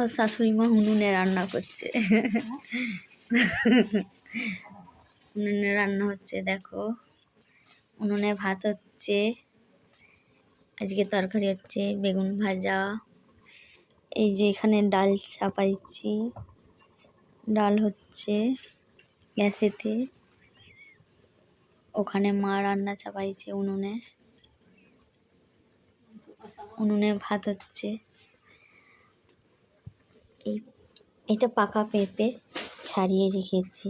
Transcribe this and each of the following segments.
ওর শাশুড়ি মা উনুনে রান্না করছে। উনুনে রান্না হচ্ছে, দেখো উনুনে ভাত হচ্ছে, আজকে তরকারি হচ্ছে, বেগুন ভাজা, এই যে এখানে ডাল চাপাইছি, ডাল হচ্ছে গ্যাসেতে, ওখানে মা রান্না চাপাইছে উনুনে, উনুনে ভাত হচ্ছে। এটা পাকা পেঁপে ছাড়িয়ে রেখেছি,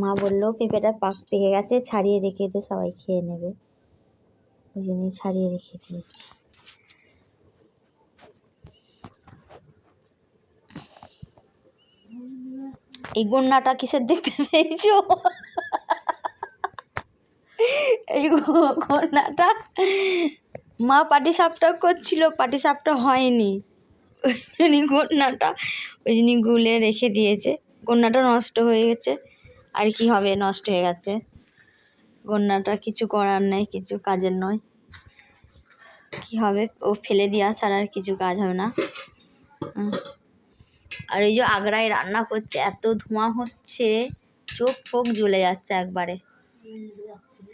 মা বললো পেঁপেটা পেকে গেছে, ছাড়িয়ে রেখে দে, সবাই খেয়ে নেবে, ওই জন্য ছাড়িয়ে রেখে দিয়েছি। এই গন্নাটা কিসের দেখতে পেয়েছো? এই গন্নাটা মা পাটি সাপটা করছিল, পাটি সাপটা হয়নি, ওই জন্য গন্নাটা ওই জন্য গুলে রেখে দিয়েছে। গন্নাটা নষ্ট হয়ে গেছে, আর কি হবে, নষ্ট হয়ে গেছে গন্নাটা, কিছু করার নেই, কিছু কাজের নয়, কি হবে, ও ফেলে দেওয়া ছাড়া আর কিছু কাজ হবে না। আর এই যে আগড়ায় রান্না করছে, এত ধোঁয়া হচ্ছে, চোখ ফোক জ্বলে যাচ্ছে একবারে।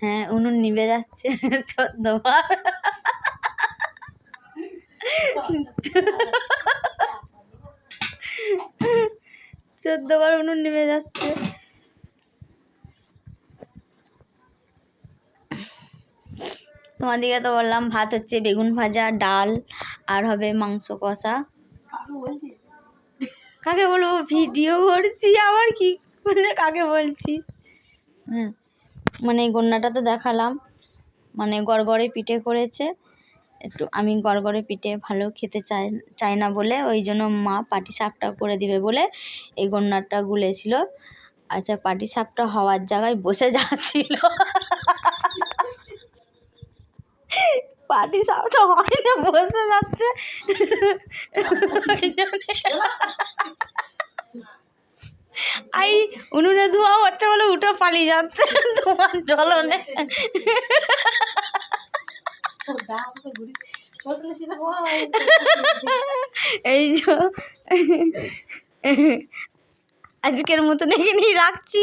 হ্যাঁ, উনুন নিভে যাচ্ছে 14 বার। 14 বার উনুন নিভে যাচ্ছে। তোমাদেরকে তো বললাম ভাত হচ্ছে, বেগুন ভাজা, ডাল, আর হবে মাংস কষা। কাকে বলবো, ভিডিও করছি, আবার কি বলে কাকে বলছিস? হ্যাঁ, মানে গন্নাটা তো দেখালাম, মানে গড়গড়ে পিঠে করেছে, একটু আমি গড়গড়ে পিঠে ভালো খেতে চাই না বলে, ওই জন্য মা পাটি সাপটা করে দিবে বলে এই গন্নাটা গুলেছিল। আচ্ছা, পাটি সাপটা হওয়ার জায়গায় বসে যাচ্ছিল, পাটি সাপটা হয় না, বসে যাচ্ছে। আই উনুনে ধোঁয়া হচ্ছে বলে উঠে পালিয়ে যাচ্ছে তোমার জ্বলনে। এই যে আজকের মতন এখানেই রাখছি।